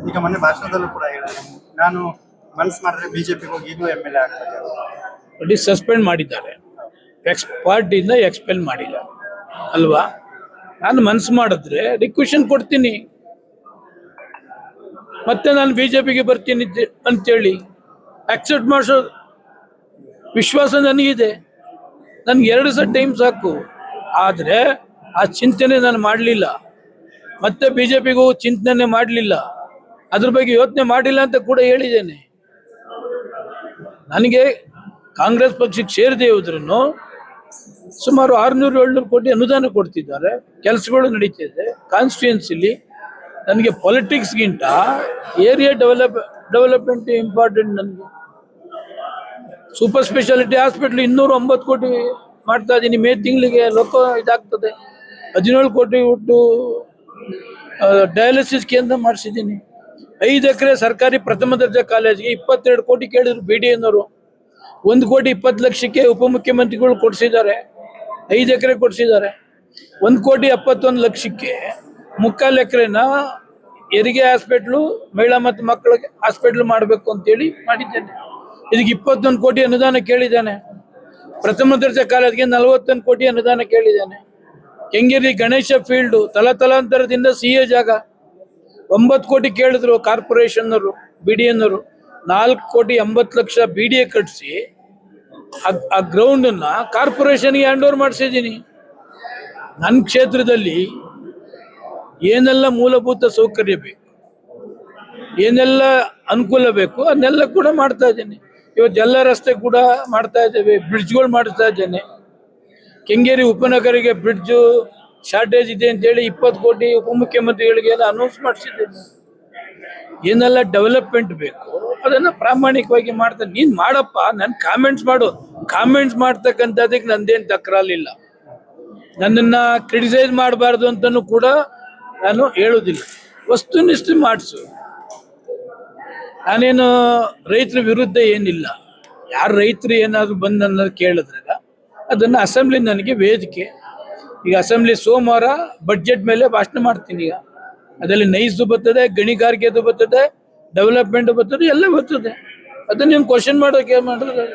ಈಗ ಮೊನ್ನೆ ಭಾಷಣದಲ್ಲೂ ಕೂಡ ಹೇಳಿದೆ, ನಾನು ಮನಸ್ಸು ಮಾಡಿದ್ರೆ ಬಿಜೆಪಿಗೆ ಹೋಗಿ ಈಗಲೂ ಎಮ್ ಎಲ್ ಎ ಆಗ್ತದೆ. ಅಲ್ಲಿ ಸಸ್ಪೆಂಡ್ ಮಾಡಿದ್ದಾರೆ, ಪಾರ್ಟಿಯಿಂದ ಎಕ್ಸ್ಪೆಲ್ ಮಾಡಿದ್ದಾರೆ ಅಲ್ವಾ. ನಾನು ಮನಸ್ಸು ಮಾಡಿದ್ರೆ ರಿಕ್ವೆಷನ್ ಕೊಡ್ತೀನಿ, ಮತ್ತೆ ನಾನು ಬಿಜೆಪಿಗೆ ಬರ್ತೀನಿ ಅಂತೇಳಿ ಆಕ್ಸೆಪ್ಟ್ ಮಾಡಿಸೋ ವಿಶ್ವಾಸ ನನಗಿದೆ. ನನಗೆ 2 ಸಲ ಟೈಮ್ ಸಾಕು. ಆದರೆ ಆ ಚಿಂತನೆ ನಾನು ಮಾಡಲಿಲ್ಲ, ಮತ್ತೆ ಬಿಜೆಪಿಗೆ ಹೋಗಿ ಚಿಂತನೆ ಮಾಡಲಿಲ್ಲ, ಅದ್ರ ಬಗ್ಗೆ ಯೋಚನೆ ಮಾಡಿಲ್ಲ ಅಂತ ಕೂಡ ಹೇಳಿದ್ದೇನೆ. ನನಗೆ ಕಾಂಗ್ರೆಸ್ ಪಕ್ಷಕ್ಕೆ ಸೇರದೆ ಹೋದ್ರೂ ಸುಮಾರು 600-700 ಕೋಟಿ ಅನುದಾನ ಕೊಡ್ತಿದ್ದಾರೆ, ಕೆಲಸಗಳು ನಡೀತಿದೆ ಕಾನ್ಸ್ಟಿಟ್ಯೂನ್ಸಿಲಿ. ನನಗೆ ಪಾಲಿಟಿಕ್ಸ್ಗಿಂತ ಏರಿಯಾ ಡೆವಲಪ್ಮೆಂಟ್ ಇಂಪಾರ್ಟೆಂಟ್. ನನಗೆ ಸೂಪರ್ ಸ್ಪೆಷಾಲಿಟಿ ಹಾಸ್ಪಿಟ್ಲ್ 209 ಕೋಟಿ ಮಾಡ್ತಾ ಇದ್ದೀನಿ. ಮೇ ತಿಂಗಳಿಗೆ ಲೋಕ ಇದಾಗ್ತದೆ. 17 ಕೋಟಿ ಒಟ್ಟು ಡಯಾಲಿಸಿಸ್ ಕೇಂದ್ರ ಮಾಡಿಸಿದ್ದೀನಿ. 5 ಎಕರೆ ಸರ್ಕಾರಿ ಪ್ರಥಮ ದರ್ಜೆ ಕಾಲೇಜ್ಗೆ 22 ಕೋಟಿ ಕೇಳಿದ್ರು BDA-ನವರು. 1,20,00,000ಕ್ಕೆ ಉಪಮುಖ್ಯಮಂತ್ರಿಗಳು ಕೊಡಿಸಿದ್ದಾರೆ. 5 ಎಕರೆ ಕೊಡಿಸಿದ್ದಾರೆ. 1,71,00,000ಕ್ಕೆ 3/4 ಎಕರೆನ ಹೆರಿಗೆ ಹಾಸ್ಪಿಟ್ಲು, ಮಹಿಳಾ ಮತ್ತು ಮಕ್ಕಳಿಗೆ ಹಾಸ್ಪಿಟ್ಲ್ ಮಾಡಬೇಕು ಅಂತೇಳಿ ಮಾಡಿದ್ದೇನೆ. ಇದಕ್ಕೆ 21 ಕೋಟಿ ಅನುದಾನ ಕೇಳಿದ್ದಾನೆ. ಪ್ರಥಮ ದರ್ಜೆ ಕಾಲೇಜ್ಗೆ 41 ಕೋಟಿ ಅನುದಾನ ಕೇಳಿದ್ದಾನೆ. ಕೆಂಗೇರಿ ಗಣೇಶ ಫೀಲ್ಡು ತಲಾಂತರದಿಂದ CA ಜಾಗ 9 ಕೋಟಿ ಕೇಳಿದ್ರು ಕಾರ್ಪೊರೇಷನ್ನವರು, BDA-ನವರು. 4,80,00,000 BDA ಕಟ್ಟಿಸಿ ಆ ಗ್ರೌಂಡನ್ನ ಕಾರ್ಪೊರೇಷನ್ಗೆ ಹ್ಯಾಂಡ್ ಓವರ್ ಮಾಡಿಸಿದ್ದೀನಿ. ನನ್ನ ಕ್ಷೇತ್ರದಲ್ಲಿ ಏನೆಲ್ಲ ಮೂಲಭೂತ ಸೌಕರ್ಯ ಬೇಕು, ಏನೆಲ್ಲ ಅನುಕೂಲ ಬೇಕು, ಅದನ್ನೆಲ್ಲ ಕೂಡ ಮಾಡ್ತಾ ಇದ್ದೇನೆ. ಇವತ್ತು ಎಲ್ಲ ರಸ್ತೆ ಕೂಡ ಮಾಡ್ತಾ ಇದ್ದೇವೆ, ಬ್ರಿಡ್ಜ್ಗಳು ಮಾಡಿಸ್ತಾ ಇದ್ದೇನೆ. ಕೆಂಗೇರಿ ಉಪನಗರಿಗೆ ಬ್ರಿಡ್ಜು ಶಾರ್ಟೇಜ್ ಇದೆ ಅಂತೇಳಿ 20 ಕೋಟಿ ಉಪಮುಖ್ಯಮಂತ್ರಿಗಳಿಗೆಲ್ಲ ಅನೌನ್ಸ್ ಮಾಡಿಸಿದ್ದೇನೆ. ಏನೆಲ್ಲ ಡೆವಲಪ್ಮೆಂಟ್ ಬೇಕು ಅದನ್ನು ಪ್ರಾಮಾಣಿಕವಾಗಿ ಮಾಡ್ತೇನೆ. ನೀನು ಮಾಡಪ್ಪ, ನನ್ನ ಕಾಮೆಂಟ್ಸ್ ಮಾಡು. ಕಾಮೆಂಟ್ಸ್ ಮಾಡ್ತಕ್ಕಂಥದ್ದಕ್ಕೆ ನಂದೇನು ತಕರಾಲಿಲ್ಲ. ನನ್ನನ್ನು ಕ್ರಿಟಿಸೈಸ್ ಮಾಡಬಾರ್ದು ಅಂತಲೂ ಕೂಡ ನಾನು ಹೇಳೋದಿಲ್ಲ. ವಸ್ತುನಿಷ್ಠ ಮಾಡಿಸು. ನಾನೇನು ರೈತರ ವಿರುದ್ಧ ಏನಿಲ್ಲ. ಯಾರು ರೈತರು ಏನಾದರೂ ಬಂದು ನನ್ನ ಕೇಳಿದ್ರೆ ಅದನ್ನು ಅಸೆಂಬ್ಲಿ ನನಗೆ ವೇದಿಕೆ. ಈಗ ಅಸೆಂಬ್ಲಿ ಸೋಮವಾರ ಬಡ್ಜೆಟ್ ಮೇಲೆ ಭಾಷಣ ಮಾಡ್ತೀನಿ. ಈಗ ಅದರಲ್ಲಿ ನೈಸ್ದು ಬರ್ತದೆ, ಗಣಿಗಾರಿಕೆದು ಬರ್ತದೆ, ಡೆವಲಪ್ಮೆಂಟ್ ಬರ್ತದೆ, ಎಲ್ಲ ಬರ್ತದೆ. ಅದನ್ನು ನೀವು ಕ್ವಶನ್ ಮಾಡೋಕೆ ಮಾಡಿದ್ರೆ